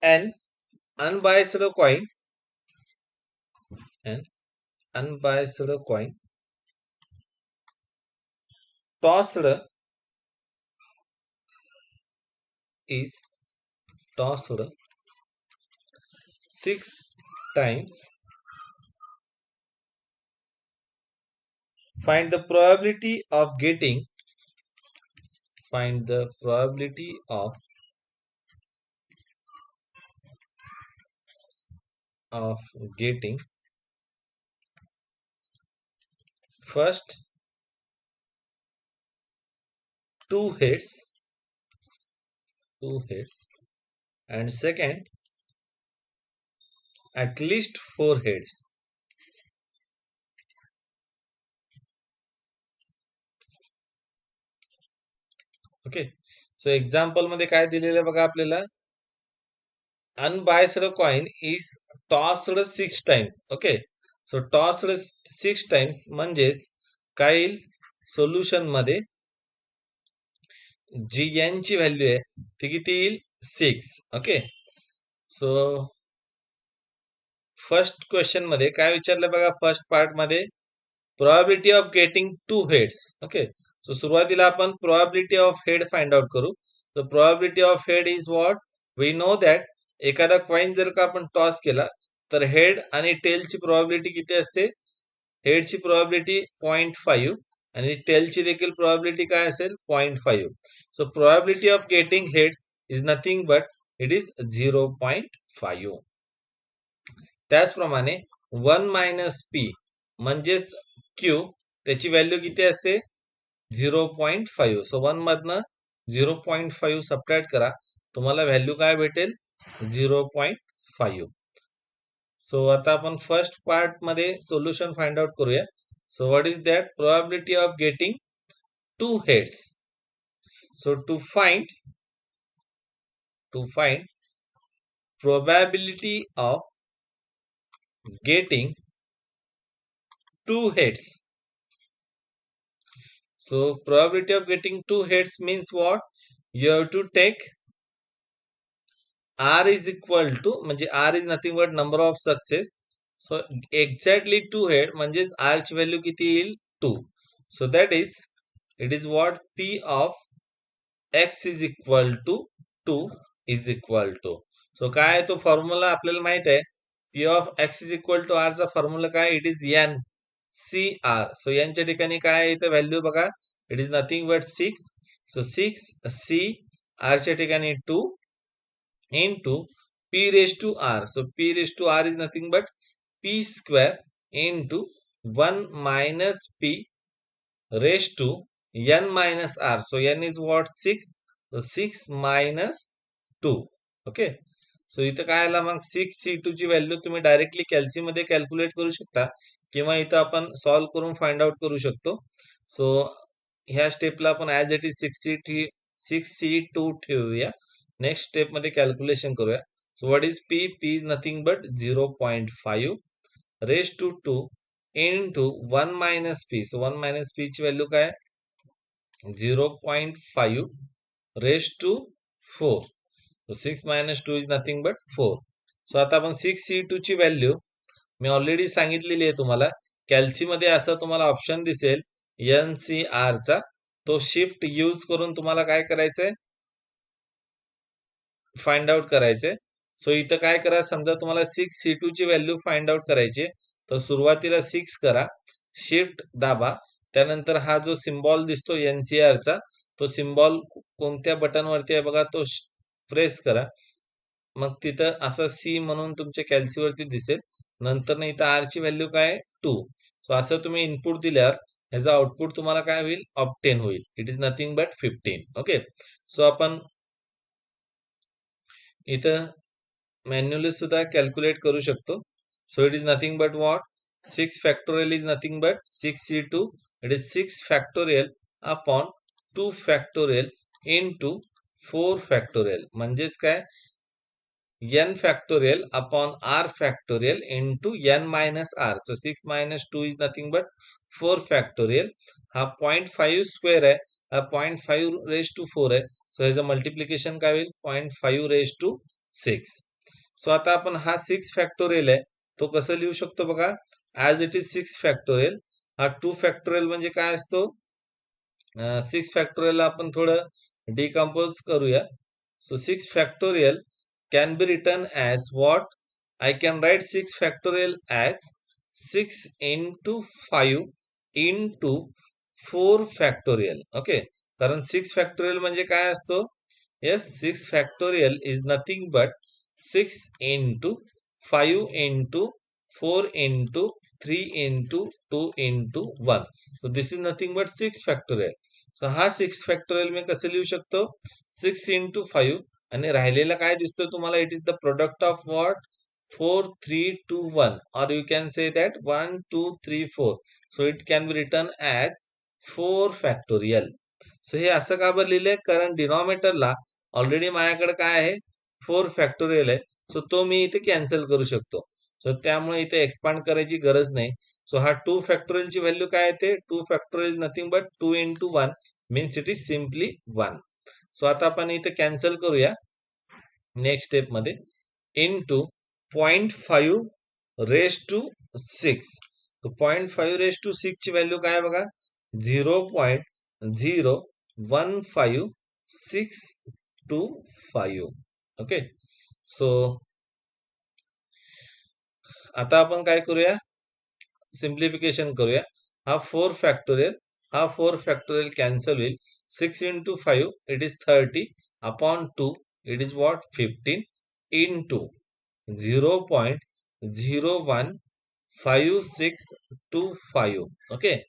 an unbiased coin, an unbiased coin tossed is tossed 6 times. Find the probability of getting. Find the probability of getting first 2 hits, and second at least 4 hits. Okay. So example मध्ये काय दिलेलं आहे बघा आपल्याला. Unbiased coin is tossed 6 times. Okay. So tossed 6 times म्हणजेच काय येईल solution मध्ये जी एन ची व्हॅल्यू आहे ती किती येईल 6. ओके. सो फर्स्ट क्वेश्चन मध्ये काय विचारलं बघा. फर्स्ट पार्ट मध्ये probability of getting 2 heads. Okay. So सुरुवातीला आपण probability of head find out करू. So probability of head is what we know that. एखादा कॉइन जर का आपण टॉस केला तर हेड आणि टेलची प्रोबॅबिलिटी किती असते. हेडची प्रोबॅबिलिटी 0.5 आणि टेलची देखील प्रोबॅबिलिटी काय असेल 0.5. So probability of getting head is nothing but it is 0.5. त्याचप्रमाणे 1 मायनस पी म्हणजेच क्यू त्याची व्हॅल्यू किती असते 0.5. सो 1 मधनं 0.5 सबट्रॅक्ट करा तुम्हाला व्हॅल्यू काय भेटेल 0.5. सो आता आपण फर्स्ट पार्ट मध्ये सोल्युशन फाइंड आउट करूया. So what is that probability of getting 2 heads. So to find probability of getting 2 heads. So probability of getting 2 heads means what? You have to take R is equal to म्हणजे R is nothing but number of success. So exactly 2 head म्हणजेच R ची value किती येईल 2. So that is it is what P of X is equal to 2 is equal to. So काय आहे तो formula आपल्याला माहित आहे. P of X is equal to R चा फॉर्म्युला काय it is N C R. सो यांच्या ठिकाणी काय आहे इथं व्हॅल्यू बघा it is nothing but 6. So 6 C R च्या ठिकाणी 2 into P raised to R. So P raised to R is nothing but P square into 1 minus P raised to N minus R. So N is what 6. So 6 minus 2. Okay. सो इथं काय आला मग 6C2 ची value तुम्ही directly कॅल्सी मध्ये calculate करू शकता किंवा इथं आपण सॉल्व्ह करून फाइंड आउट करू शकतो. सो ह्या स्टेपला आपण ऍज इट इज 6C2 ठेवूया. नेक्स्ट स्टेप मध्ये कॅल्क्युलेशन करूया. So what is P? P is nothing but 0.5 raise to 2 into 1 minus P. So 1 minus P ची व्हॅल्यू काय 0.5 raised to 4. So 6 minus 2 is nothing but 4. सो आता आपण 6C2 ची value मी already सांगितलेली आहे तुम्हाला. कॅल्सी मध्ये असं तुम्हाला ऑप्शन दिसेल NCR चा. तो शिफ्ट यूज करून तुम्हाला काय करायचंय फाइंड आउट करायचंय. सो इथं काय करा समजा तुम्हाला 6C2 ची व्हॅल्यू फाइंड आउट करायची तर सुरुवातीला 6 करा शिफ्ट दाबा त्यानंतर हा जो सिम्बॉल दिसतो NCR चा तो सिम्बॉल कोणत्या बटन वरती आहे बघा तो प्रेस करा. मग तिथं असं C म्हणून तुमच्या कॅल्सी वरती दिसेल. नंतर ना इथं R ची व्हॅल्यू काय 2. सो असं तुम्ही इनपुट दिल्यावर ह्याचं आउटपुट तुम्हाला काय होईल ऑब्टेन होईल. It is nothing but 15. Okay. So आपण इथं मॅन्युअली सुद्धा कॅल्क्युलेट करू शकतो. So it is nothing but what 6 factorial is nothing but 6C2 it is 6 factorial upon 2 factorial into 4 factorial म्हणजेच काय n factorial upon r factorial into n minus r. So 6 minus 2 is nothing but 4 factorial. हा 0.5 square आहे हा 0.5 raise to 4 आहे. सो ह्याचं multiplication काय होईल 0.5 raise to 6. सो आता आपण हा 6 फॅक्टोरियल आहे तो कसं लिहू शकतो बघा, ॲज इट इज 6 फॅक्टोरियल. हा 2 फॅक्टोरियल म्हणजे काय असतो, 6 फॅक्टोरियल आपण थोडं डिकम्पोज करूया. सो 6 factorial can be written as what? I can write 6 factorial as 6 into 5 into 4 factorial. Okay. कारण 6 factorial म्हणजे काय असतो? Yes, 6 factorial is nothing but 6 into 5 into 4 into 3 into 2 into 1. So this is nothing but 6 factorial. So हा 6 factorial मी कसे लिहू शकतो? 6 into 5 आणि राहिलेला काय दिसतोय तुम्हाला, it is the product of what, 4 3 2 1, or you can say that 1 2 3 4. So it can be written as 4 factorial. सो हे असं का बरं लिहिलंय, कारण डिनॉमिनेटरला ऑलरेडी माझ्याकडे काय आहे, 4 फॅक्टोरियल आहे. सो तो मी इथे कॅन्सल करू शकतो. सो त्यामुळे इथे एक्सपांड करायची गरज नाही. सो हा 2 फॅक्टोरियलची व्हॅल्यू काय येते, 2 factorial nothing but 2 into 1 means it is simply 1. So आता आपण इथे कॅन्सल करूया नेक्स्ट स्टेप मध्ये, into 0.5 raise to 6. 0.5 raise to 6 ची व्हॅल्यू काय बघा, 0.015625. ओके. सो आता आपण काय करूया, सिम्प्लिफिकेशन करूया. हा 4 फॅक्टोरियल कॅन्सल होईल. 6 into 5 it is 30 upon 2 it is what 15 into 0.015625. Okay,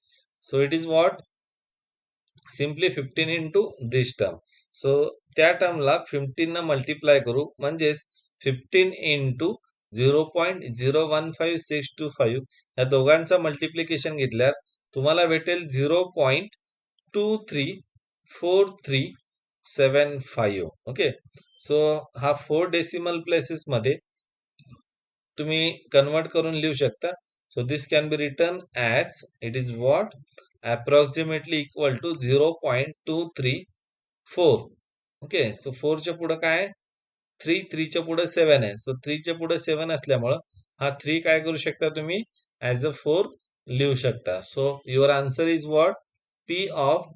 so it is what, simply 15 into this term. So त्या टर्मला 15 न मल्टिप्लाय करू, म्हणजेच 15 into 0.015625 या दोघांचा मल्टिप्लिकेशन घेतल्यावर तुम्हाला भेटेल 0.234375. ओके. सो हा 4 डेसिमल प्लेसेस मध्ये तुम्ही कन्वर्ट करून लिहू शकता. So this can be written as it is what, approximately equal to 0.234. Okay. So 4 च्या पुढे काय, 3 च्या पुढे 7 आहे. सो 3 च्या पुढे 7 असल्यामुळं हा 3 काय करू शकता तुम्ही, ॲज अ 4 लिहू शकता. So your answer is what, P of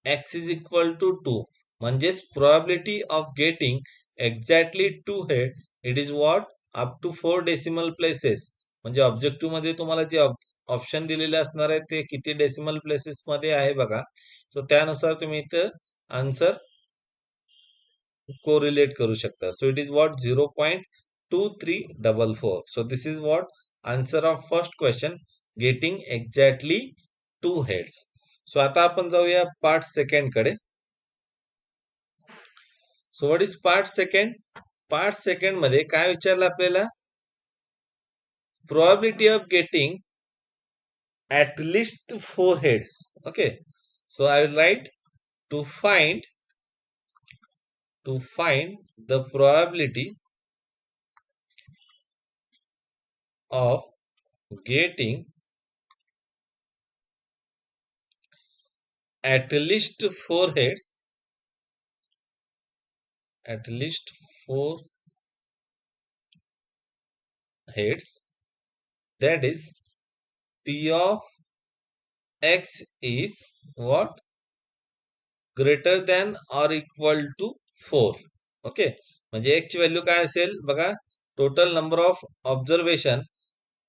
x is equal to 2. म्हणजेच probability of getting exactly 2 head it is what, up to 4 decimal places. म्हणजे ऑब्जेक्टिव्ह मध्ये तुम्हाला जे ऑप्शन दिलेले असणार आहे ते किती डेसिमल प्लेसेस मध्ये आहे बघा. सो त्यानुसार तुम्ही इथं आन्सर कोरिलेट करू शकता. So it is what 0.2344. So this is what answer of first question, getting exactly 2 heads. So आता आपण जाऊया पार्ट सेकंड कडे. So what is part second? Part second मध्ये काय विचारलं आपल्याला, probability of getting at least 4 heads. Okay, so I will write to find the probability of getting at least 4 heads, at least 4 heads, that is p of x is what, greater than or equal to 4. Okay. म्हणजे x ची value काय असेल बघा, total number of observation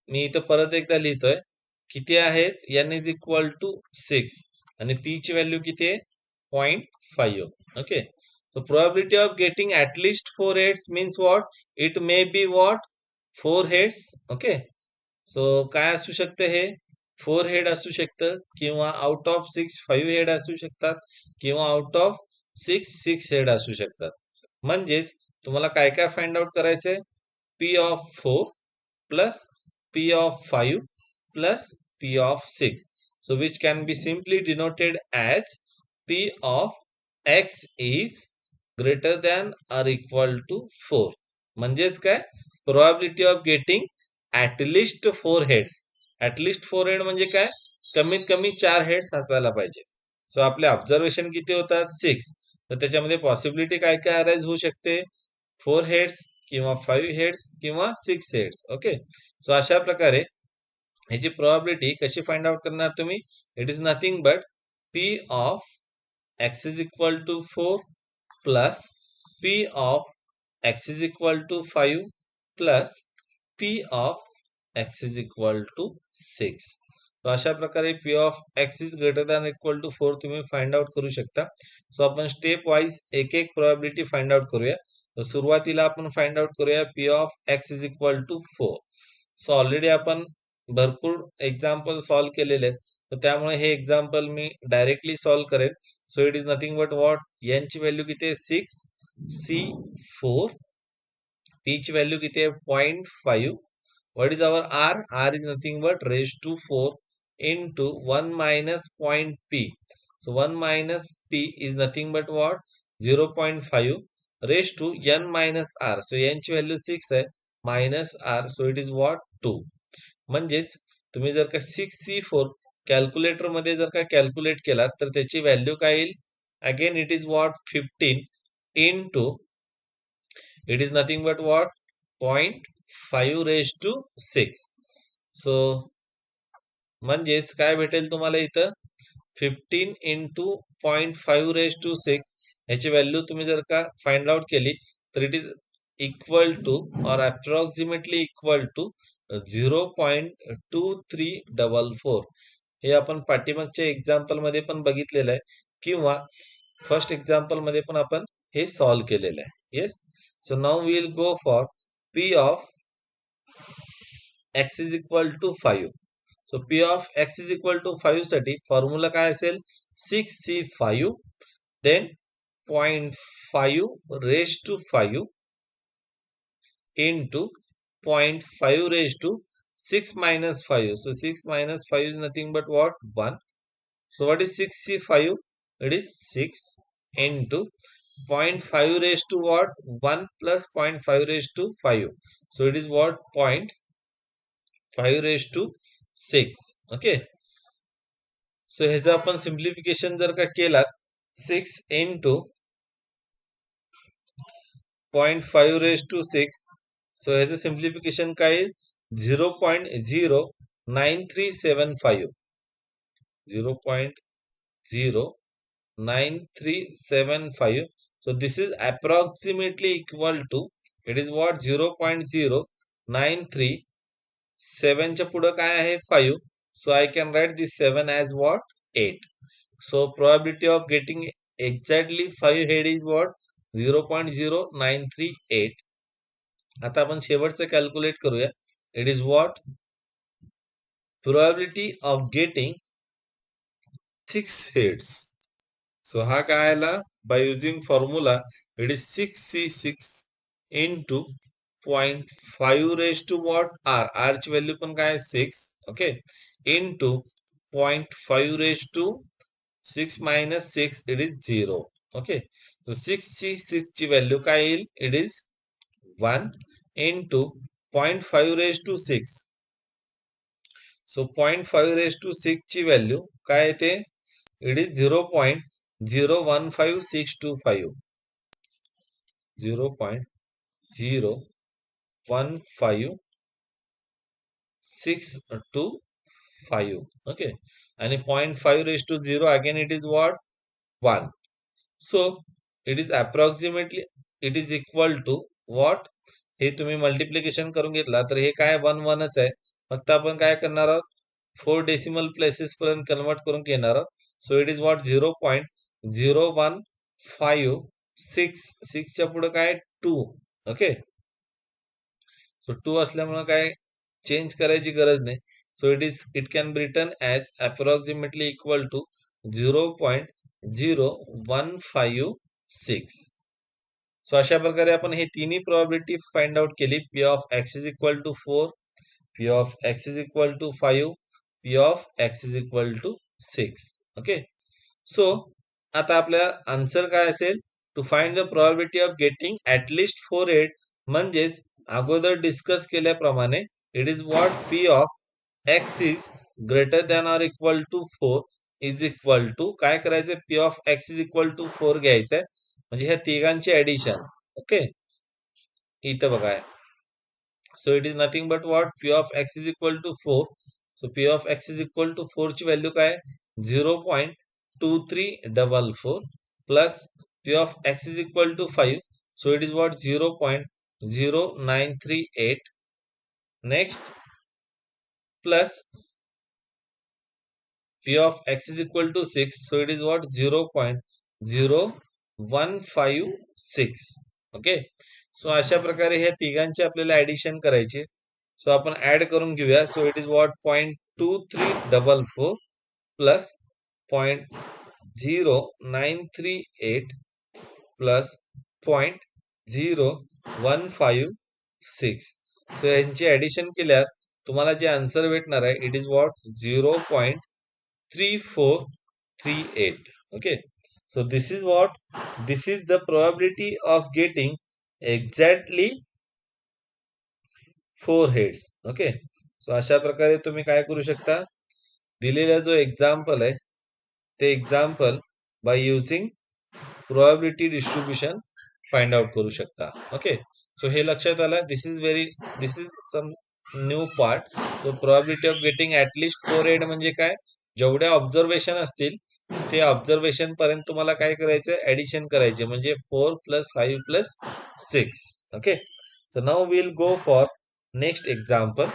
मी इथं परत एकदा लिहितोय, किती आहेत, n इज इक्वल टू 6 आणि p ची व्हॅल्यू किती आहे, 0.5. Okay. So probability of getting at least 4 heads means what? It may be what? 4 heads. Okay. So काय असू शकतं हे, 4 हेड असू शकतं, किंवा आउट ऑफ 6 5 हेड असू शकतात, किंवा आउट ऑफ 6 6 हेड असू शकतात. म्हणजेच तुम्हाला काय काय फाइंड आउट करायचंय, P of 4 plus P of 5 plus P of 6. So which can be simply denoted as P of x is greater than or equal to 4. म्हणजेच काय, probability of getting at least 4 heads. At least 4 head म्हणजे काय, कमीत कमी 4 heads असायला पाहिजे. सो आपले observation किती होतात, 6. तर त्याच्यामध्ये पॉसिबिलिटी काय काय अराइज होऊ शकते, 4 हेड्स किंवा 5 हेड्स किंवा 6 हेड्स. ओके. सो अशा प्रकारे ह्याची प्रोबॅबिलिटी कशी फाइंड आउट करणार तुम्ही? It is nothing but P of x is equal to 4 plus P of x is equal to 5 plus P of x is equal to 6. तर अशा प्रकारे P of x is greater than equal to 4 तुम्ही find out करू शकता. सो आपण step wise एक एक probability find out करूया. तर सुरुवातीला आपण फाइंड आउट करूया P of x is equal to 4. So already आपण भरपूर एक्झाम्पल सॉल्व्ह केलेले आहेत. तर त्यामुळे हे एक्झाम्पल मी डायरेक्टली सॉल्व्ह करेन. So it is nothing but what, n ची व्हॅल्यू किती आहे 6, c 4, p ची व्हॅल्यू किती आहे 0.5. What is our r? r is nothing but raise to 4 into 1 minus point p. So 1 minus p is nothing but what? 0.5 raised to n minus r. So n ची value 6 आहे minus r. So it is what? 2. म्हणजेच तुम्ही जर का 6c4 calculator मध्ये जर का calculate केला तर त्याची व्हॅल्यू काय येईल? Again it is what? 15 into it is nothing but what? 0.5 raised to 6. So म्हणजेच काय भेटेल तुम्हाला इथं 15 into 0.5 raised to 6 ह्याची व्हॅल्यू तुम्ही जर का फाइंड आउट केली तर इट इज इक्वल टू और अप्रॉक्सिमेटली इक्वल टू 0.2344. हे आपण पाठीमागच्या एक्झाम्पल मध्ये पण बघितलेलं आहे किंवा फर्स्ट एक्झाम्पल मध्ये पण आपण हे सॉल्व्ह केलेलं आहे. Yes. So now we will go for P of x is equal to 5. So P of x is equal to 5 साठी फॉर्म्युला काय असेल? 6c5 then 0.5 raise to 5 into 0.5 raised to 6 minus 5. So 6 minus 5 is nothing but what? 1. So what is 6c5? It is 6 into 0.5 raised to what? 1 plus 0.5 raised to 5. So it is what? 0.5 raised to 6. Okay. So ह्याचं आपण simplification जर का केलात 6 into 0.5 raised to 6. So ह्याचं simplification काय येईल? 0.09375. 0.09375. So this is approximately equal to, it is what? 0.0937 च्या पुढे काय आहे 5. So I can write this 7 as what? 8. So probability of getting exactly 5 head is what? 0.0938. आता आपण शेवटचं कॅल्क्युलेट करूया. It is what? Probability of getting 6 heads. So हा काय आला? By using formula it is 6c6 into 0.5 raised to what? r. r ची value पण काय 6. Okay. into 0.5 raised to 6 minus 6 it is 0. Okay. So 6c6 ची value काय येईल? It is 1 into 0.5 raised to 6. So 0.5 raised to 6 ची value काय येते? It is 0.015625. 0.015625. Okay. आणि 0.5 raised to 0 again it is what? 1. So it is approximately it is equal to what? हे तुम्ही multiplication करून घेतला तर हे काय 1 1च आहे. फक्त आपण काय करणार आहोत? 4 डेसिमल प्लेसेस पर्यंत कन्वर्ट करून घेणार आहोत. सो इट इज व्हॉट? 0.0156. च्या पुढे काय 2. ओके. सो 2 असल्यामुळे काय चेंज करायची गरज नाही. So it can be written as approximately equal to 0.0156. So अशा प्रकारे आपण हे तिन्ही प्रोबॅबिलिटी फाइंड आउट केली. P of x is equal to 4, P of x is equal to 5, P of x is equal to 6. Okay. So आता आपल्या answer काय असेल? To find the probability of getting at least 4 head. म्हणजेच अगोदर discuss केल्याप्रमाणे it is what? P of x is greater than or equal to 4 is equal to काय करायचं? P of x is equal to 4 घ्यायचंय म्हणजे ह्या तिघांची ऍडिशन. ओके. इथं बघा आहे. So it is nothing but what? P of x is equal to 4. So P of x is equal to 4 ची व्हॅल्यू काय आहे? 0.2344 plus P of x is equal to 5. So it is what? 0.0938. Next, plus P of x is equal to 6. So it is what? 0.0156. Okay. So अशा प्रकारे ह्या तिघांची आपल्याला addition करायची. सो आपण ऍड करून घेऊया. सो it is what? 0.2344 plus 0.0938 plus 0.0156. सो यांची ऍडिशन केल्यावर तुम्हाला जे आन्सर भेटणार आहे it is what? 0.3438. Okay. So this is what? This is the probability of getting exactly 4 heads. Okay. सो अशा प्रकारे तुम्ही काय करू शकता? दिलेला जो एक्झाम्पल आहे ते example by using probability distribution find out करू शकता. ओके. सो हे लक्षात आलं. This is some new part. So probability of getting at least 4 head म्हणजे काय? जेवढ्या ऑब्झर्वेशन असतील ते ऑब्झर्वेशन पर्यंत तुम्हाला काय करायचं? ऍडिशन करायचे. म्हणजे 4 plus 5 plus 6. Okay. So now will go for next example.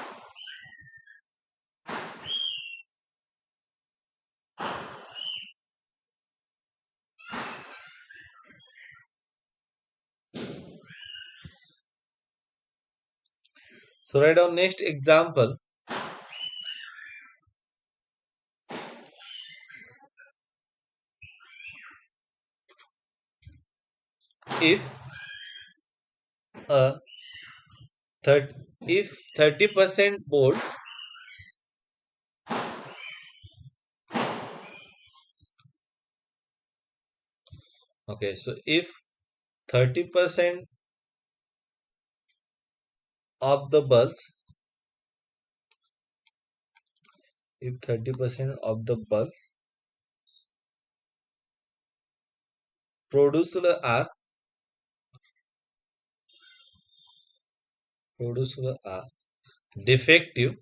So write down next example. If a if 30% board okay, so if 30% of the bulbs if 30% of the bulbs produced are defective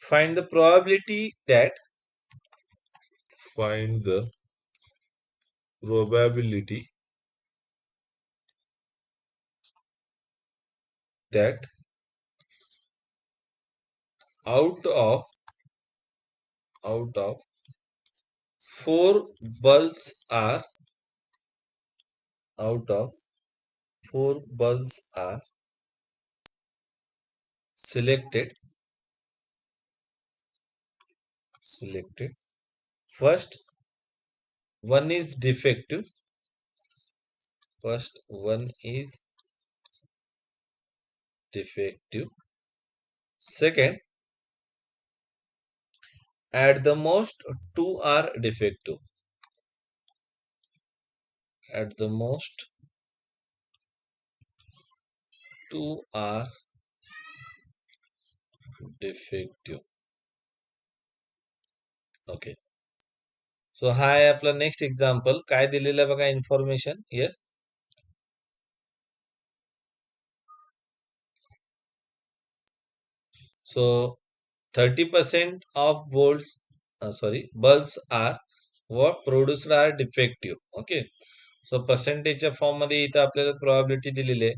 find the probability that out of 4 bulbs are selected. First one is defective. Second, at the most 2 are defective. Okay. सो हा आहे आपला next example. काय दिलेलं आहे बघा information. Yes. So 30% of bulbs are what produced are defective. Okay. So पर्सेंटेजच्या form मध्ये इथं आपल्याला प्रोबॅबिलिटी दिलेली आहे.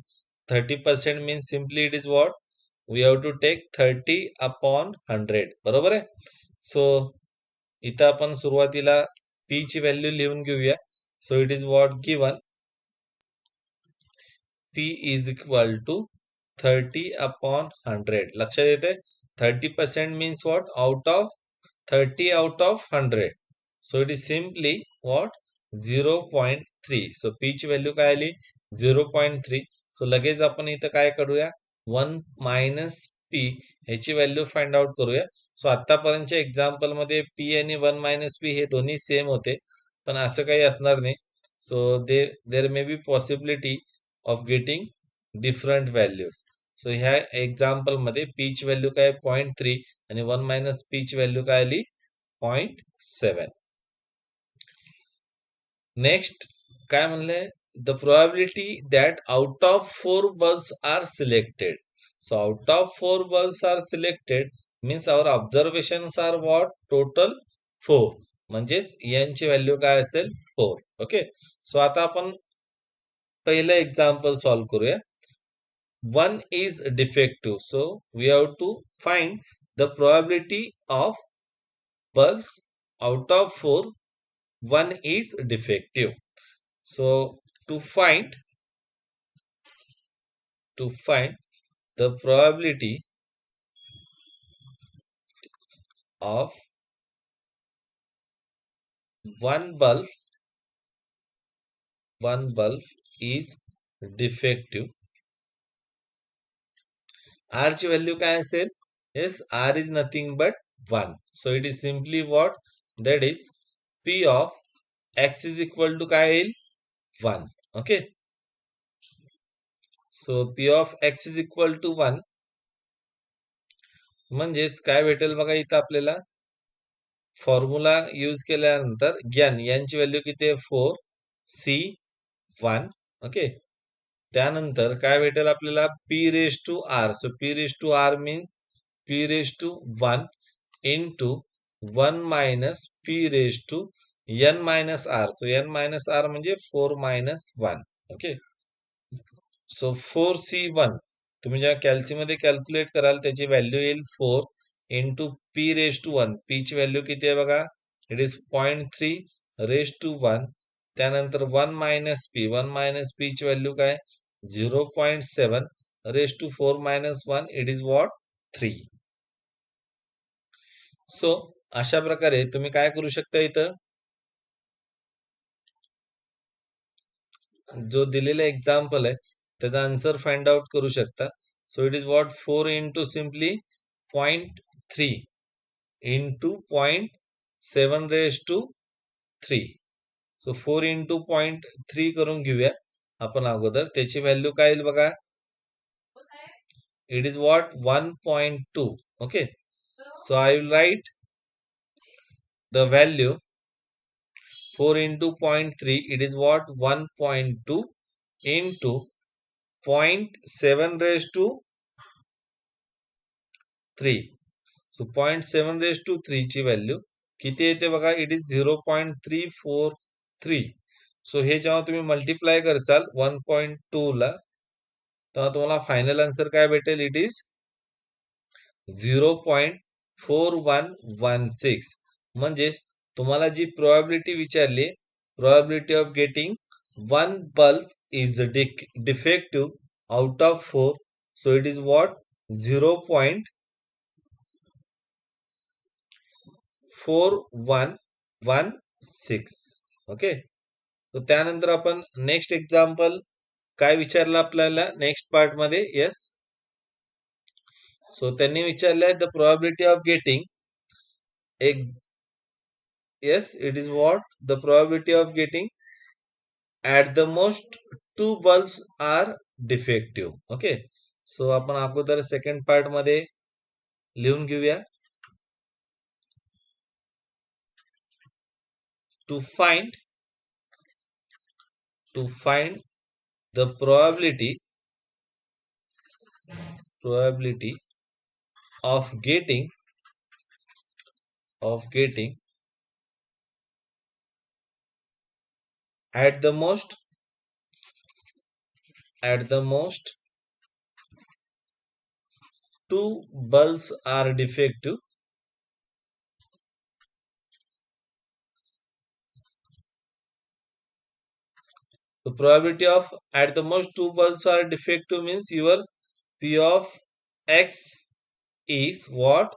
30% means simply it is what? We have to take 30/100. बरोबर आहे. सो इथं आपण सुरुवातीला पी ची व्हॅल्यू लिहून घेऊया. सो it is what given P is equal to 30/100. लक्षात येते? 30% means what? 30 out of 100. So it is simply what? 0.3. So P ची व्हॅल्यू काय आली? 0.3. सो लगेच आपण इथं काय करूया? 1 मायनस P ह्याची व्हॅल्यू फाइंड आउट करूया. सो आतापर्यंतच्या एक्झाम्पल मध्ये P आणि 1 मायनस P हे दोन्ही सेम होते, पण असं काही असणार नाही. So there may be possibility of getting different values. So ह्या एक्झाम्पल मध्ये P ची व्हॅल्यू काय? 0.3 आणि 1 मायनस P ची व्हॅल्यू काय आली? 0.7. नेक्स्ट काय म्हणलंय, the probability that out of 4 bulbs are selected. So out of 4 bulbs are selected means our observations are what, total 4. म्हणजेच यांची व्हॅल्यू काय असेल, 4. ओके. सो आता आपण पहिलं एक्झाम्पल सॉल्व्ह करूया. 1 is defective, so we have to find the probability of bulbs out of 4. 1 is defective. So to find the probability of one bulb is defective, R ची value काय असेल, yes, R is nothing but 1. So it is simply what, that is P of X is equal to काय येईल, 1. Okay. So P of X is equal to 1 म्हणजेच काय भेटेल बघा, इथं आपल्याला फॉर्म्युला यूज केल्यानंतर यांची व्हॅल्यू किती आहे, 4 C1. ओके. त्यानंतर काय भेटेल आपल्याला, P raise to R. So P raise to R means P raise to 1 into 1 minus P raise to N minus R. So N minus R म्हणजे 4 minus 1. ओके. सो 4C1 तुम्ही जेव्हा कॅल्सीमध्ये calculate कराल त्याची value येईल 4 into P raise to 1. P ची value किती आहे बघा, इट इज 0.3 रेज टू 1. त्यानंतर 1 मायनस P ची व्हॅल्यू काय, 0.7 raise to 4 minus 1. It is what, 3. So अशा प्रकारे तुम्ही काय करू शकता, इथं जो दिलेला एक्झाम्पल आहे त्याचा आन्सर फाइंड आउट करू शकता. So it is what, 4 into simply 0.3 into 0.7 raise to 3. So 4 into 0.3 करून घेऊया आपण अगोदर. त्याची व्हॅल्यू काय येईल बघा, it is what, 1.2. Okay. So I will write the value 4 into 0.3, it is what, 1.2 into 0.7 raised to 3. So 0.7 raised to 3 ची value किती येते बघा, इट इज 0.343. सो हे जेव्हा तुम्ही मल्टिप्लाय करचाल 1.2 ला, तेव्हा तुम्हाला फायनल आन्सर काय भेटेल, इट इज 0.4116. म्हणजे तुम्हाला जी प्रोबॅबिलिटी विचारली, probability of getting 1 bulb is defective out of 4. So it is what, 0.4116. Okay. तर त्यानंतर आपण नेक्स्ट एक्झाम्पल काय विचारलं आपल्याला नेक्स्ट पार्ट मध्ये, येस. सो त्यांनी विचारलंय द प्रोबॅबिलिटी ऑफ गेटिंग एक, yes, it is what, the probability of getting at the most 2 bulbs are defective. Okay. So आपण अगोदर सेकंड पार्ट मध्ये लिहून घेऊया. To find the probability of getting at the most 2 bulbs are defective. The probability of at the most 2 bulbs are defective means your P of X is what,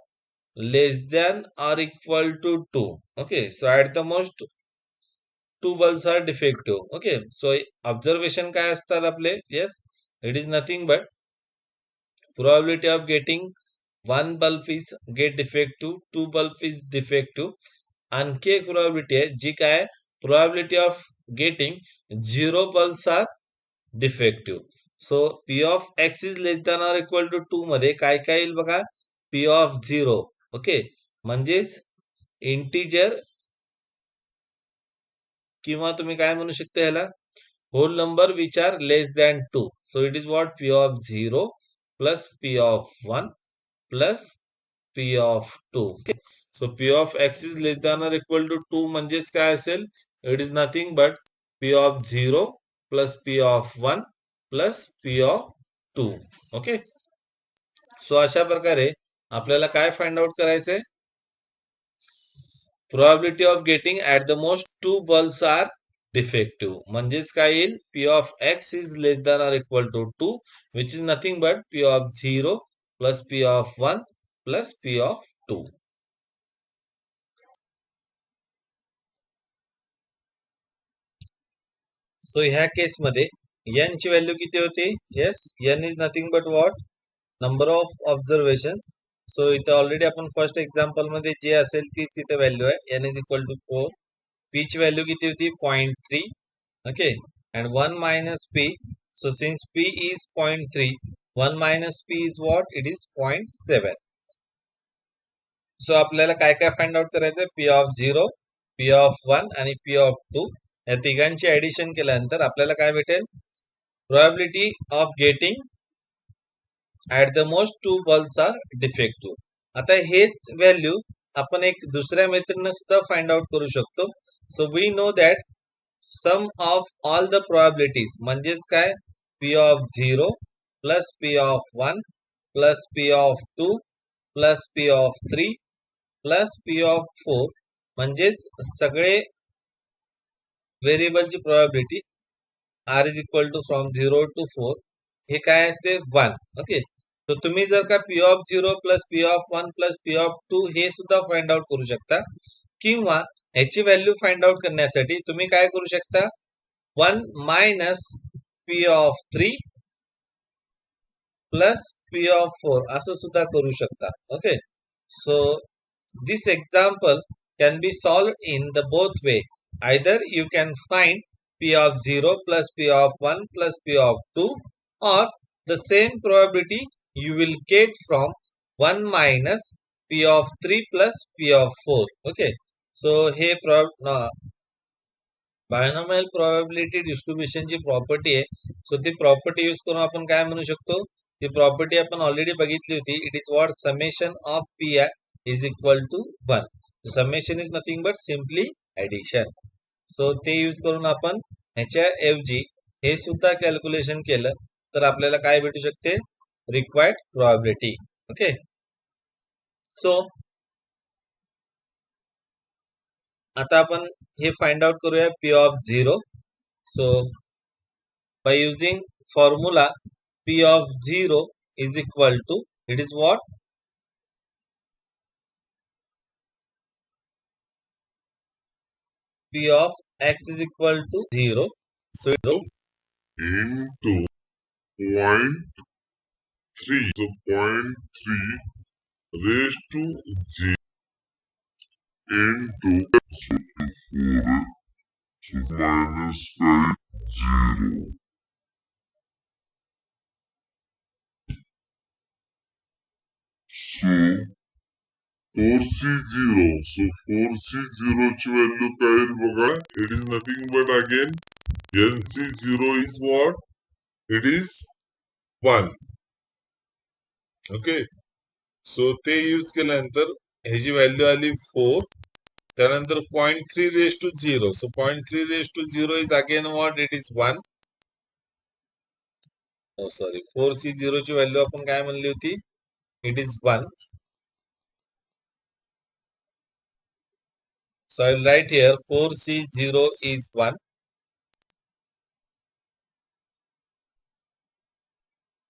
less than or equal to 2. Okay. So at the most 2 bulbs are defective. Okay. So observation काय असतात आपले, yes, it is nothing but probability of getting 1 bulb is get defective, 2 bulb is defective. आणखी एक probability आहे जी काय, probability of getting 0 bulbs are defective. So P of X is less than or equal to 2 मध्ये काय काय येईल बघा, P of 0. Okay. म्हणजेच इंटिजर किंवा तुम्ही काय म्हणू शकता याला, whole number which are less than 2. So it is what, P of 0 plus P of 1 plus P of 2. So P of x is less than or equal to 2 म्हणजेच काय असेल, it is nothing but P of 0 plus P of 1 plus P of 2. Okay. So अशा प्रकारे आपल्याला काय find out करायचंय, probability of getting at the most two bulbs are defective. म्हणजेच काय येईल, P of x is less than or equal to 2 which is nothing but P of 0 plus P of 1 plus P of 2. So ह्या केसमध्ये n ची value किती होती, yes n is nothing but what, number of observation. So इथे already आपण first example मध्ये जे असेल तीच इथे व्हॅल्यू आहे, n is equal to 4. p ची व्हॅल्यू किती होती, 0.3. Okay, and 1 minus p. So since p is 0.3, 1 minus p is what? It is 0.7. So आपल्याला काय काय फाइंड आउट करायचं, P of 0, P of 1 आणि P of 2 या तिघांची ऍडिशन केल्यानंतर आपल्याला काय भेटेल, probability of getting at the most two bulbs are defective. आता हेच व्हॅल्यू आपण एक दुसऱ्या मेथडने सुद्धा फाइंड आउट करू शकतो. So we know that sum of all the probabilities म्हणजेच काय, P of 0 plus P of 1 plus P of 2 plus P of 3 plus P of 4 म्हणजेच सगळे व्हेरिएबलची probability R is equal to from 0 to 4 हे काय असते, 1. ओके, तर तुम्ही जर का P of 0 plus P of 1 plus P of 2 हे सुद्धा फाइंड आउट करू शकता, किंवा ह्याची व्हॅल्यू फाइंड आउट करण्यासाठी तुम्ही काय करू शकता, 1 minus P of 3 plus P of 4 असं सुद्धा करू शकता. Okay, so this example can be solved in the both way. Either you can find P of 0 plus P of 1 plus P of 2, or the same probability you will get from 1 minus P of 3 plus P of 4. Okay, so हे binomial probability डिस्ट्रीब्युशनची property आहे. So ती property use करून आपण काय म्हणू शकतो, ती प्रॉपर्टी आपण ऑलरेडी बघितली होती. It is what, summation of P is equal to 1. Summation is nothing but simply addition. So ते यूज करून आपण ह्याच्या ऐवजी हे सुद्धा कॅल्क्युलेशन केलं तर आपल्याला काय भेटू शकते, रिक्वायर्ड प्रोबॅबिलिटी. ओके, सो आता आपण हे फाइंड आउट करूया P of 0. So bye using formula P of 0 is equal to, it is what, P of x is equal to 0. So into 0.3. So 0.3 raised to 0 into minus 5 0. So 4C0. So 4C0 ची value काय येईल बघा, it is nothing but again NC0 is what, it is 1. Okay, so ते use केल्यानंतर ह्याची value आली 4. त्यानंतर 0.3 raise to 0. सो 0.3 raise to 0 is again what, it is 1. Sorry, 4C0 ची व्हॅल्यू आपण काय म्हणली होती, it is 1. So I will write here 4C0 is 1.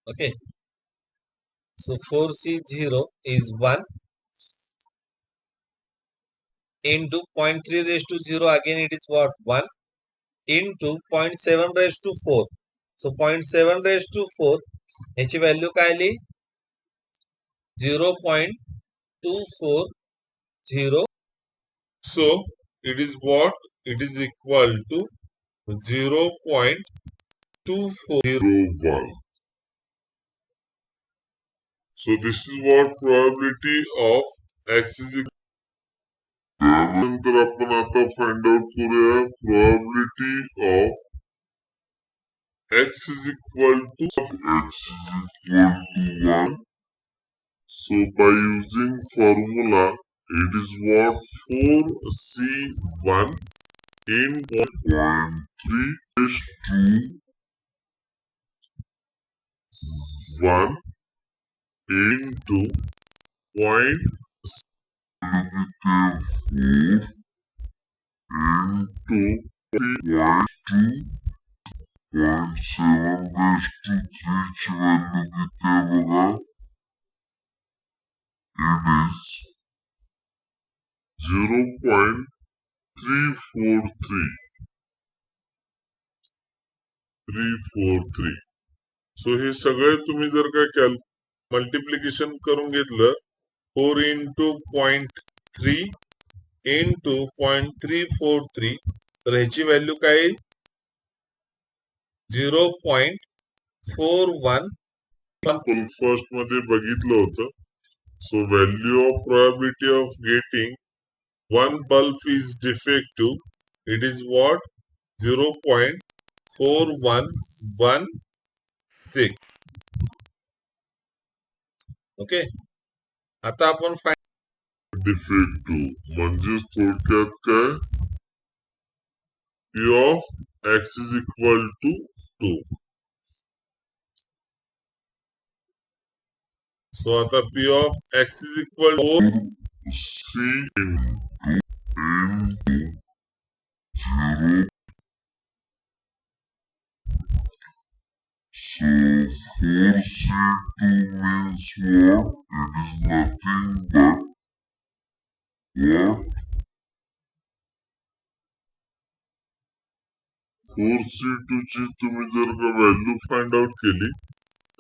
Okay. So 4C0 is 1 into 0.3 raised to 0. Again it is what? 1 into 0.7 raised to 4. So 0.7 raised to 4. ह्याची value काय आली? 0.240. So it is what? It is equal to 0.2401. So this is what probability of x is equal त्यानंतर आपण आता find out करूया probability of x is equal to 1. So by using formula, it is what 4C1 in 1.3 is to 1 into point 4 into 0.7 raised to 3 ची value किती आहे बघा it is 0.343. सो हे सगळे तुम्ही जर का मल्टिप्लिकेशन करून घेतलं 4 into 0.3 into 0.343 तर ह्याची व्हॅल्यू काय येईल 0.41 आपण फर्स्ट मध्ये बघितलं होतं सो value of probability of getting one bulb is defective, it is what 0.4116. Okay आता आपण डिफेक्टिव्ह म्हणजे थोडक्यात काय P of x is equal to 2. So आता P of x is equal to 3 into 0. So 4C2 means what? It is nothing but what? 4C2 ची तुम्ही जर का व्हॅल्यू फाइंड आउट केली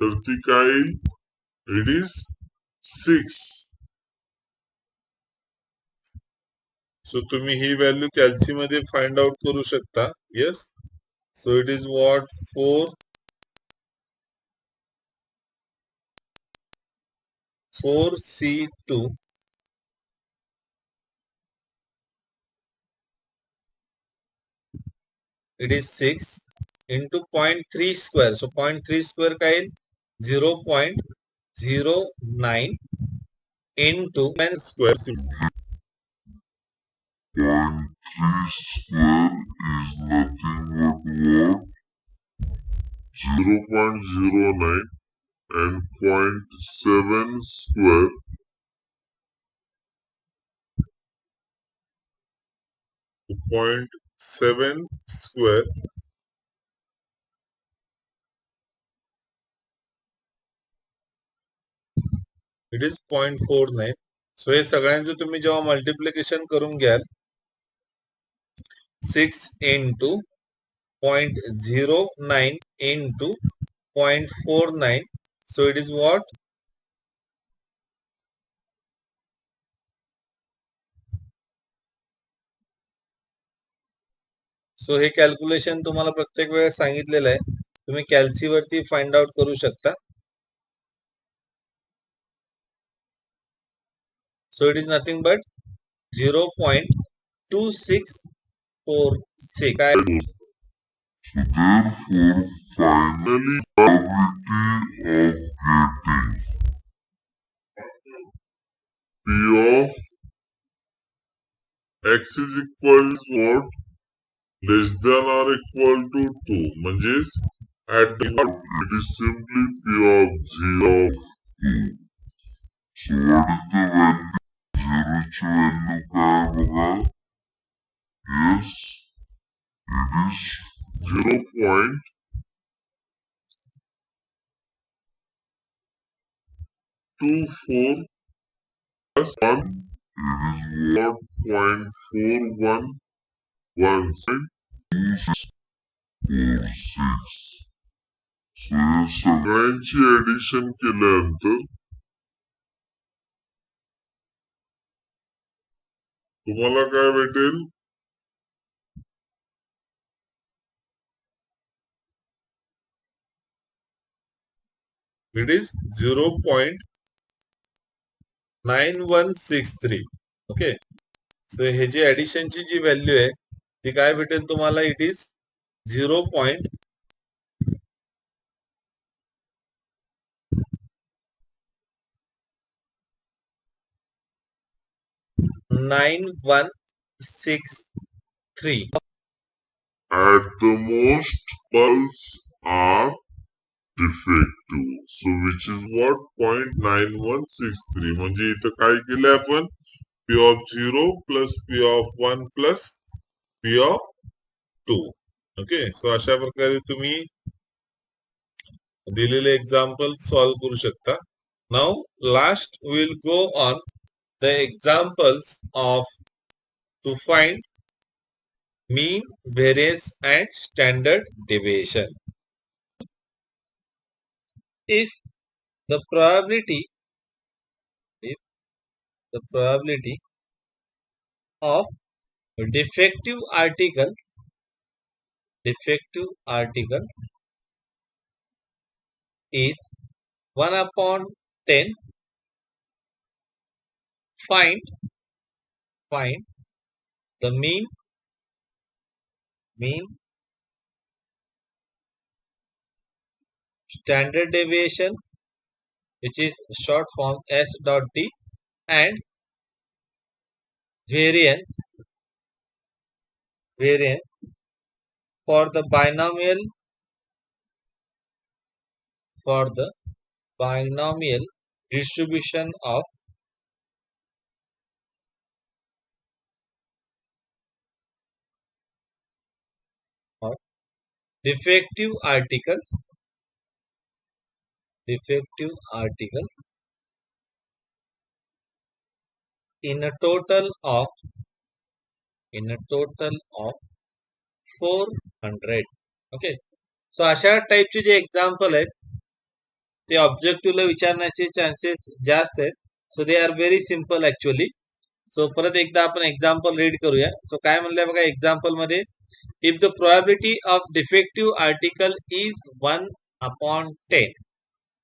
तर ती काय येईल इट इज 6. सो तुम्ही ही व्हॅल्यू कॅल्सी मध्ये फाइंड आउट करू शकता yes so it is what 4C2 it is 6 into 0.3 square. So 0.3 square का येईल 0.09 into square. 0.3 square is nothing but what? 0.09 and 0.7 square 0.7 square it is 0.49. सो हे सगळ्यांचं तुम्ही जेव्हा मल्टिप्लिकेशन करून घ्याल 6 into 0.09 into 0.49 so it is what so हे calculation तुम्हाला प्रत्येक वेळेस सांगितलेलं आहे तुम्ही कॅल्सी वरती फाइंड आउट करू शकता so it is nothing but 0.2646 therefore finally probability of getting P of x is equal to what less than or equal to 2 म्हणजेच at the it is simply P of 0 of 2. So what is the value? 0 ची value काय बघा yes it is 0.24 plus 1 it is what 0.4116. So या सगळ्यांची addition केल्यानंतर तुम्हाला काय भेटेल इट इज 0.9163 ओके सो ह्याची ऍडिशनची जी व्हॅल्यू आहे ती काय भेटेल तुम्हाला? It is 0.9163. At the most, pulse are defective. So which is what? 0.9163. म्हणजे इथं काय केलं आपण? P of 0 plus P of 1 plus P of 2. Okay, so अशा प्रकारे तुम्ही दिलेले एक्झाम्पल सॉल्व्ह करू शकता. Now last will go on the examples of to find mean, variance and standard deviation. If the probability of defective articles is 1 upon 10, find the mean, standard deviation, which is short form S dot D, and variance for the binomial distribution of defective articles in a total of 400. Okay, so अशा टाइपचे जे example आहेत ते ऑब्जेक्टिव्हला विचारण्याचे chances जास्त आहेत. So they are very simple actually. So परत एकदा आपण example read करूया. सो काय म्हणलंय बघा एक्झाम्पल मध्ये, if the probability of defective article is 1 upon 10.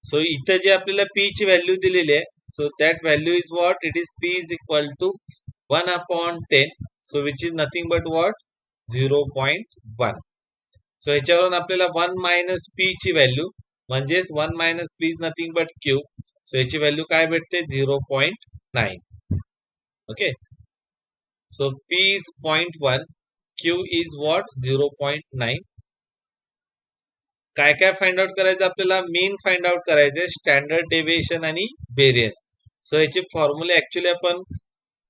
So इथं जे आपल्याला पी ची व्हॅल्यू दिलेली आहे, so that value is what? It is P is equal to 1 upon 10. So which is nothing but what? 0.1. So ह्याच्यावरून आपल्याला 1 minus P ची value म्हणजेच 1 minus P is nothing but Q. So याची value काय भेटते? 0.9. Okay, so P is 0.1, Q is what? 0.9. काय काय find out करायचं आपल्याला? मीन फाइंड आउट करायचंय, स्टँडर्ड डेव्हिएशन आणि व्हेरियन्स. सो याचे फॉर्म्युले ऍक्च्युअली आपण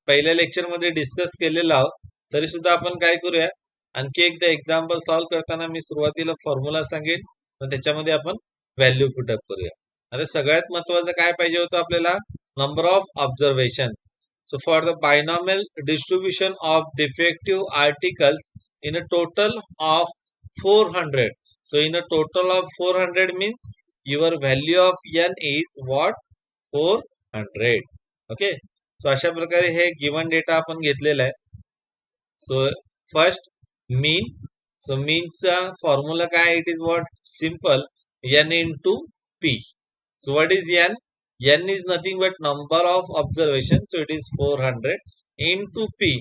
पहिल्या लेक्चर मध्ये डिस्कस केलेला आहोत. तरी सुद्धा आपण काय करूया, आणखी एकदा एक्झाम्पल सॉल्व्ह करताना मी सुरुवातीला फॉर्म्युला सांगेन, मग त्याच्यामध्ये आपण व्हॅल्यू पुटअप करूया. आता सगळ्यात महत्वाचं काय पाहिजे होतं आपल्याला? Number of observation. So for the binomial distribution of defective articles in a total of 400. So in a total of 400 means your value of n is what? 400. Okay. So अशा प्रकारे हे गिवन डेटा आपण घेतलेला आहे. So first mean. So मीनचा formula काय? It is what? Simple, n into p. So what is n? n is nothing but number of observation. So it is 400 into p.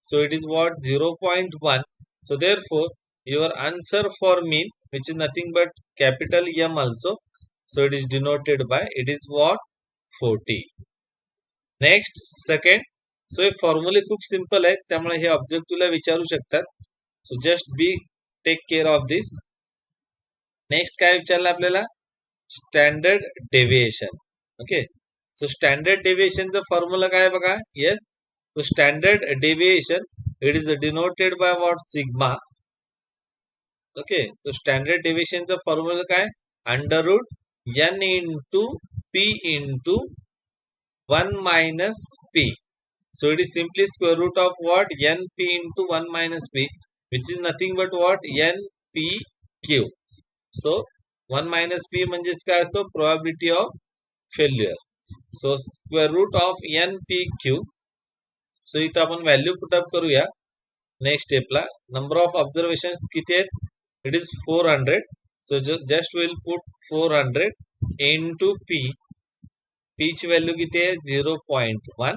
So it is what? 0.1. So therefore your answer for mean, which is nothing but capital M also. So it is denoted by, it is what? 40. Next second. So हे फॉर्म्युले खूप simple आहेत, त्यामुळे हे ऑब्जेक्टिव्हला विचारू शकतात. So just be take care of this. Next काय विचारलं आपल्याला? Standard deviation. Okay, so standard डेव्हिएशनचा फॉर्म्युला काय बघा? Yes, so standard deviation it is denoted by what? Sigma. Okay, so standard डेव्हिएशनचा फॉर्म्युला काय? Under root n into p into 1 minus p. So it is simply square root of what? np into 1 minus p, which is nothing but what? npq. So 1 minus p म्हणजेच काय असतो? probability of failure. So square root of npq. So इथं आपण value put up करूया. Next स्टेपला number of observations किती आहेत? It is 400. So just will put 400 into p. p ची व्हॅल्यू किती आहे? 0.1.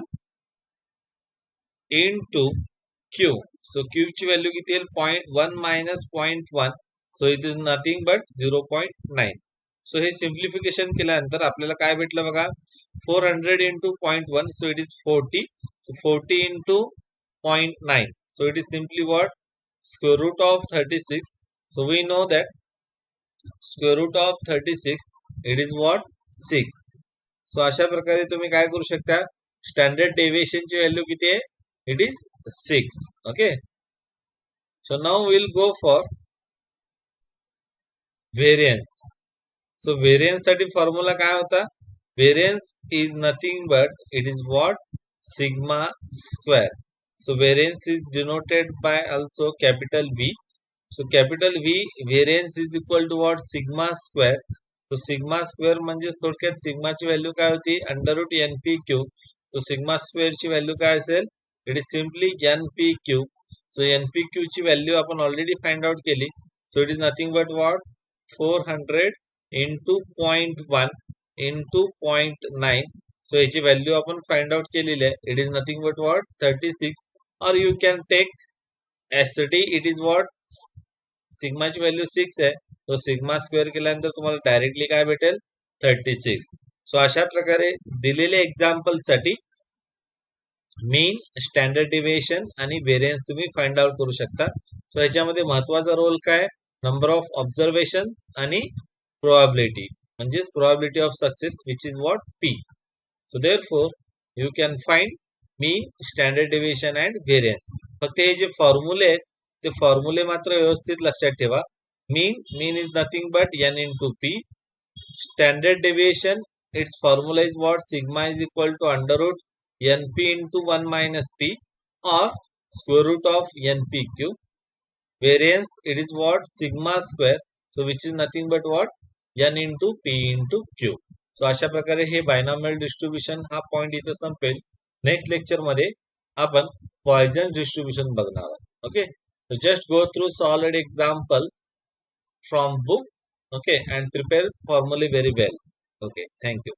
into Q. So Q ची व्हॅल्यू किती येईल 0.1 minus 0.1. So it is nothing but 0.9. So हे सिम्प्लिफिकेशन केल्यानंतर आपल्याला काय भेटलं बघा 400 into 0.1. So it is 40. So 40 into 0.9. So it is simply what? Square root of 36. So we know that square root of 36 it is what? 6. सो अशा प्रकारे तुम्ही काय करू शकता स्टँडर्ड डेव्हिएशनची व्हॅल्यू किती आहे it is 6. Okay so now will go for variance. So variance साठी formula काय होता variance is nothing but it is what sigma square. So variance is denoted by also capital V. So capital V variance is equal to what sigma square. तो sigma square म्हणजे थोडक्यात सिग्माची value काय होती under root N P Q. तो sigma स्क्वेअरची value काय असेल it is simply N P Q. So N P Q ची व्हॅल्यू आपण ऑलरेडी फाइंड आउट केली. So it is nothing but what 400 into 0.1 into 0.9. सो याची व्हॅल्यू आपण फाइंड आउट केलेली आहे it is nothing but what 36 or you can take ST it is what सिग्माची value 6 आहे. तो सिग्मा स्क्वेअर केल्यानंतर तुम्हाला डायरेक्टली काय भेटेल 36. सो अशा प्रकारे दिलेल्या एक्झाम्पल साठी मीन स्टँडर्ड डिव्हिएशन आणि व्हेरियन्स तुम्ही फाइंड आउट करू शकता. सो ह्याच्यामध्ये महत्वाचा रोल काय नंबर ऑफ ऑब्झर्वेशन्स आणि प्रोबॅबिलिटी म्हणजेच probability of success which is what P. So therefore you can find mean standard deviation and variance. फक्त हे जे फॉर्म्युले आहेत ते फॉर्म्युले मात्र व्यवस्थित लक्षात ठेवा. Mean is nothing but n into p. Standard deviation its formula is what sigma is equal to under root np into 1 minus p or square root of npq. Variance it is what sigma square. So which is nothing but what n into p into q. So अशा प्रकारे हे binomial distribution हा point इथे संपेल. Next lecture मध्ये आपण Poisson distribution बघणार आहोत. Okay so just go through solid examples from book okay and prepare formally very well. Okay, thank you.